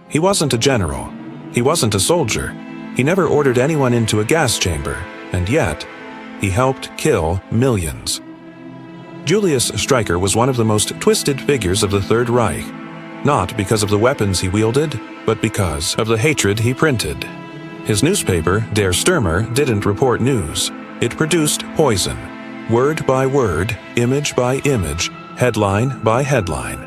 He wasn't a general. He wasn't a soldier. He never ordered anyone into a gas chamber, and yet, he helped kill millions. Julius Streicher was one of the most twisted figures of the Third Reich, not because of the weapons he wielded, but because of the hatred he printed. His newspaper, Der Stürmer, didn't report news. It produced poison, word by word, image by image, headline by headline.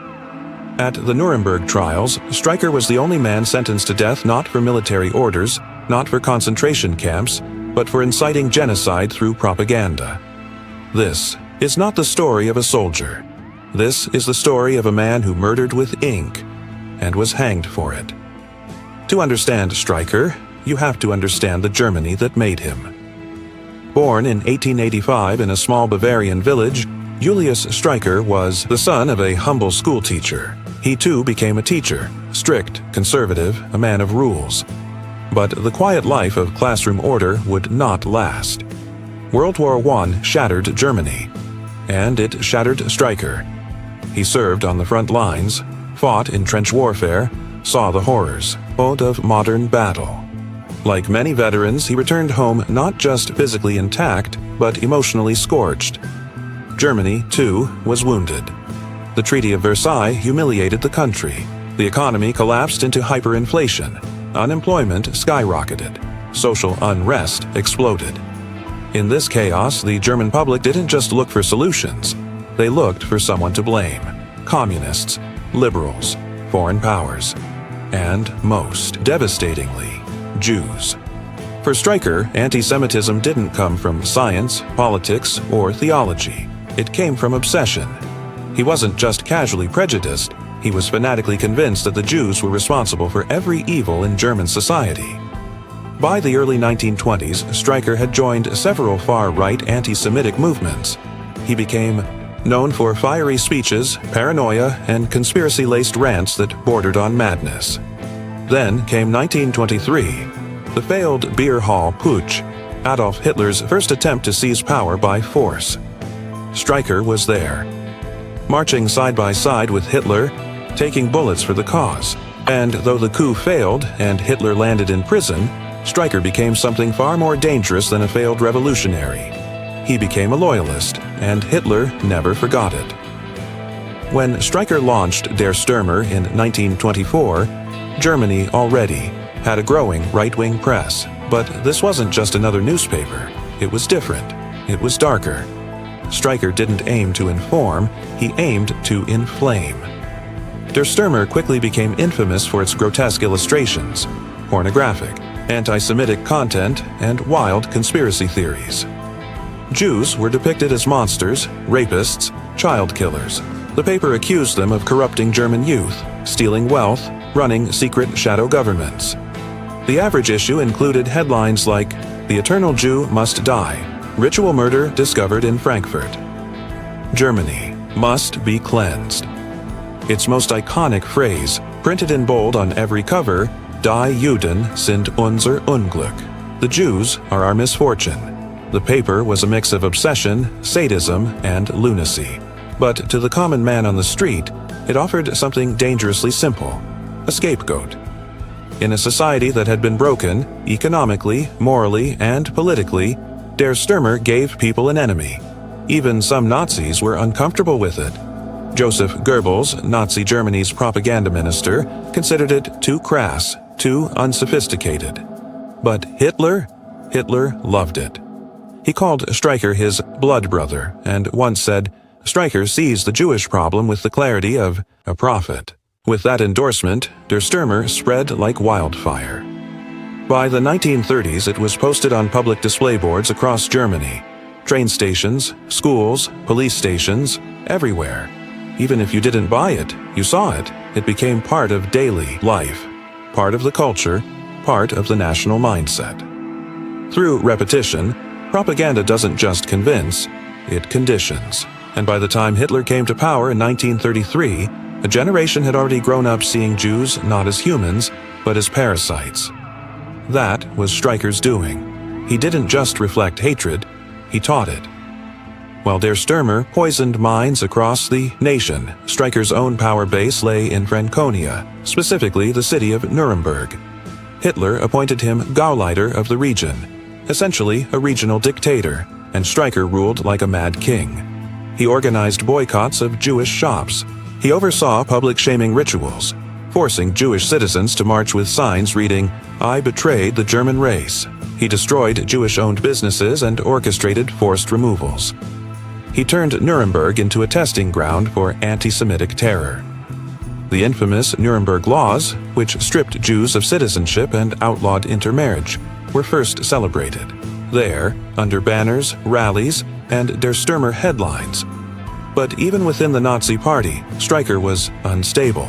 At the Nuremberg Trials, Streicher was the only man sentenced to death not for military orders, not for concentration camps, but for inciting genocide through propaganda. This is not the story of a soldier. This is the story of a man who murdered with ink and was hanged for it. To understand Streicher, you have to understand the Germany that made him. Born in 1885 in a small Bavarian village, Julius Streicher was the son of a humble schoolteacher. He too became a teacher, strict, conservative, a man of rules. But the quiet life of classroom order would not last. World War I shattered Germany, and it shattered Streicher. He served on the front lines, fought in trench warfare, saw the horrors of modern battle. Like many veterans, he returned home not just physically intact, but emotionally scorched. Germany, too, was wounded. The Treaty of Versailles humiliated the country. The economy collapsed into hyperinflation. Unemployment skyrocketed. Social unrest exploded. In this chaos, the German public didn't just look for solutions. They looked for someone to blame. Communists, liberals, foreign powers, and, most devastatingly, Jews. For Streicher, anti-Semitism didn't come from science, politics, or theology. It came from obsession. He wasn't just casually prejudiced, he was fanatically convinced that the Jews were responsible for every evil in German society. By the early 1920s, Streicher had joined several far-right anti-Semitic movements. He became known for fiery speeches, paranoia, and conspiracy-laced rants that bordered on madness. Then came 1923, the failed beer hall putsch, Adolf Hitler's first attempt to seize power by force. Streicher was there, marching side by side with Hitler, taking bullets for the cause. And though the coup failed and Hitler landed in prison, Streicher became something far more dangerous than a failed revolutionary. He became a loyalist, and Hitler never forgot it. When Streicher launched Der Stürmer in 1924, Germany already had a growing right-wing press. But this wasn't just another newspaper. It was different. It was darker. Streicher didn't aim to inform, he aimed to inflame. Der Stürmer quickly became infamous for its grotesque illustrations, pornographic, anti-Semitic content, and wild conspiracy theories. Jews were depicted as monsters, rapists, child killers. The paper accused them of corrupting German youth, stealing wealth, running secret shadow governments. The average issue included headlines like, "The Eternal Jew Must Die. Ritual Murder Discovered in Frankfurt. Germany Must Be Cleansed." Its most iconic phrase, printed in bold on every cover, "Die Juden sind unser Unglück." The Jews are our misfortune. The paper was a mix of obsession, sadism, and lunacy. But to the common man on the street, it offered something dangerously simple: a scapegoat. In a society that had been broken, economically, morally, and politically, Der Stürmer gave people an enemy. Even some Nazis were uncomfortable with it. Joseph Goebbels, Nazi Germany's propaganda minister, considered it too crass, too unsophisticated. But Hitler loved it. He called Streicher his blood brother, and once said, "Streicher sees the Jewish problem with the clarity of a prophet." With that endorsement, Der Stürmer spread like wildfire. By the 1930s, it was posted on public display boards across Germany. Train stations, schools, police stations, everywhere. Even if you didn't buy it, you saw it. It became part of daily life, part of the culture, part of the national mindset. Through repetition, propaganda doesn't just convince, it conditions. And by the time Hitler came to power in 1933, a generation had already grown up seeing Jews not as humans, but as parasites. That was Streicher's doing. He didn't just reflect hatred, he taught it. While der Stürmer poisoned minds across the nation, Streicher's own power base lay in Franconia, specifically the city of Nuremberg. Hitler appointed him Gauleiter of the region, essentially a regional dictator, and Streicher ruled like a mad king. He organized boycotts of Jewish shops. He oversaw public shaming rituals, forcing Jewish citizens to march with signs reading, "I betrayed the German race." He destroyed Jewish-owned businesses and orchestrated forced removals. He turned Nuremberg into a testing ground for anti-Semitic terror. The infamous Nuremberg laws, which stripped Jews of citizenship and outlawed intermarriage, were first celebrated. There, under banners, rallies, and Der Stürmer headlines. But even within the Nazi Party, Streicher was unstable.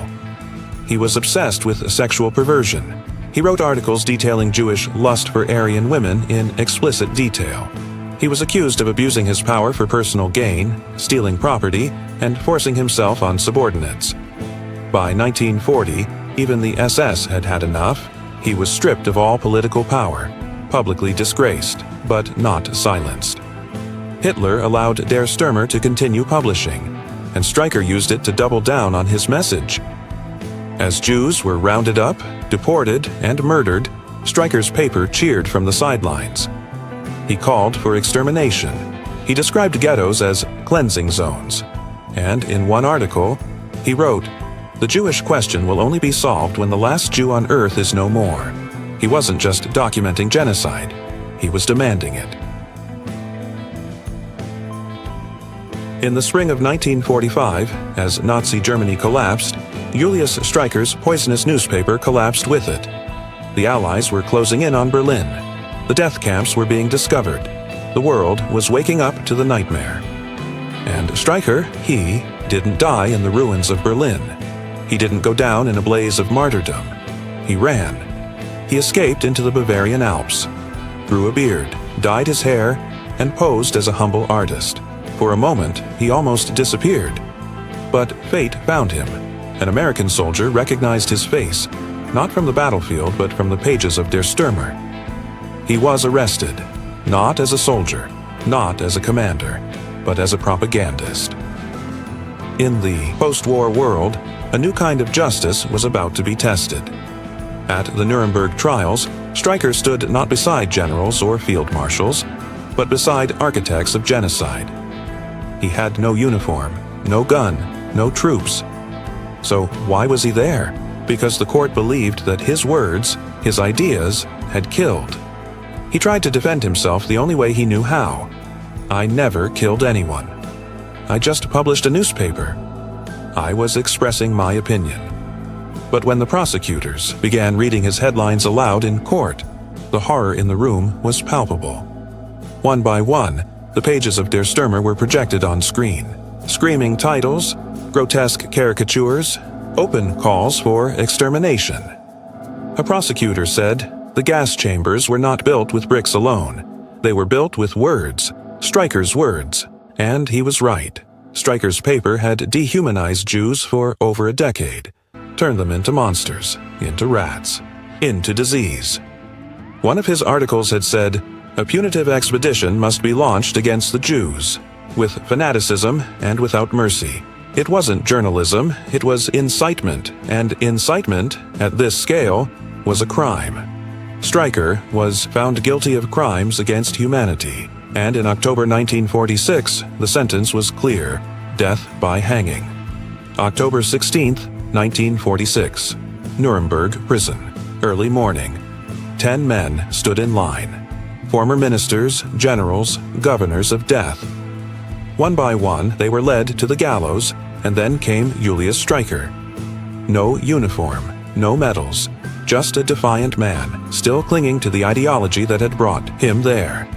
He was obsessed with sexual perversion. He wrote articles detailing Jewish lust for Aryan women in explicit detail. He was accused of abusing his power for personal gain, stealing property, and forcing himself on subordinates. By 1940, even the SS had had enough. He was stripped of all political power, publicly disgraced, but not silenced. Hitler allowed Der Stürmer to continue publishing, and Streicher used it to double down on his message. As Jews were rounded up, deported, and murdered, Streicher's paper cheered from the sidelines. He called for extermination. He described ghettos as cleansing zones. And in one article, he wrote, "The Jewish question will only be solved when the last Jew on earth is no more." He wasn't just documenting genocide, he was demanding it. In the spring of 1945, as Nazi Germany collapsed, Julius Streicher's poisonous newspaper collapsed with it. The Allies were closing in on Berlin. The death camps were being discovered. The world was waking up to the nightmare. And Streicher, he didn't die in the ruins of Berlin. He didn't go down in a blaze of martyrdom. He ran. He escaped into the Bavarian Alps, grew a beard, dyed his hair, and posed as a humble artist. For a moment, he almost disappeared. But fate found him. An American soldier recognized his face, not from the battlefield but from the pages of Der Stürmer. He was arrested, not as a soldier, not as a commander, but as a propagandist. In the post-war world, a new kind of justice was about to be tested. At the Nuremberg Trials, Streicher stood not beside generals or field marshals, but beside architects of genocide. He had no uniform, no gun, no troops. So why was he there? Because the court believed that his words, his ideas, had killed. He tried to defend himself the only way he knew how. "I never killed anyone. I just published a newspaper. I was expressing my opinion." But when the prosecutors began reading his headlines aloud in court, the horror in the room was palpable. One by one, the pages of Der Stürmer were projected on screen. Screaming titles, grotesque caricatures, open calls for extermination. A prosecutor said, the gas chambers were not built with bricks alone. They were built with words, Streicher's words. And he was right. Streicher's paper had dehumanized Jews for over a decade, turned them into monsters, into rats, into disease. One of his articles had said, "A punitive expedition must be launched against the Jews, with fanaticism and without mercy." It wasn't journalism, it was incitement, and incitement, at this scale, was a crime. Streicher was found guilty of crimes against humanity, and in October 1946, the sentence was clear: death by hanging. October 16, 1946, Nuremberg prison, early morning. 10 men stood in line. Former ministers, generals, governors of death. One by one, they were led to the gallows, and then came Julius Streicher. No uniform, no medals, just a defiant man, still clinging to the ideology that had brought him there.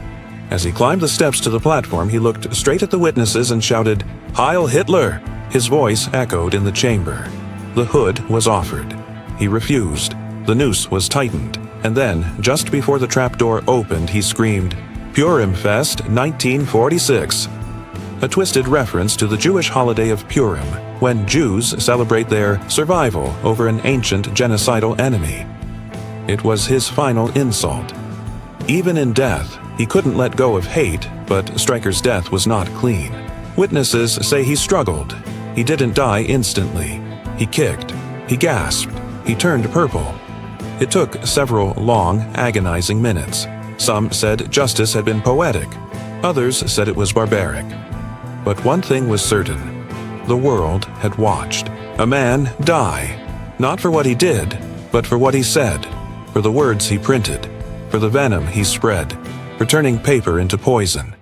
As he climbed the steps to the platform, he looked straight at the witnesses and shouted, "Heil Hitler!" His voice echoed in the chamber. The hood was offered. He refused. The noose was tightened. And then, just before the trapdoor opened, he screamed, "Purimfest 1946!" A twisted reference to the Jewish holiday of Purim, when Jews celebrate their survival over an ancient genocidal enemy. It was his final insult. Even in death, He couldn't let go of hate, but Streicher's death was not clean. Witnesses say he struggled. He didn't die instantly. He kicked. He gasped. He turned purple. It took several long, agonizing minutes. Some said justice had been poetic. Others said it was barbaric. But one thing was certain. The world had watched. A man die. Not for what he did, but for what he said. For the words he printed. For the venom he spread. For turning paper into poison.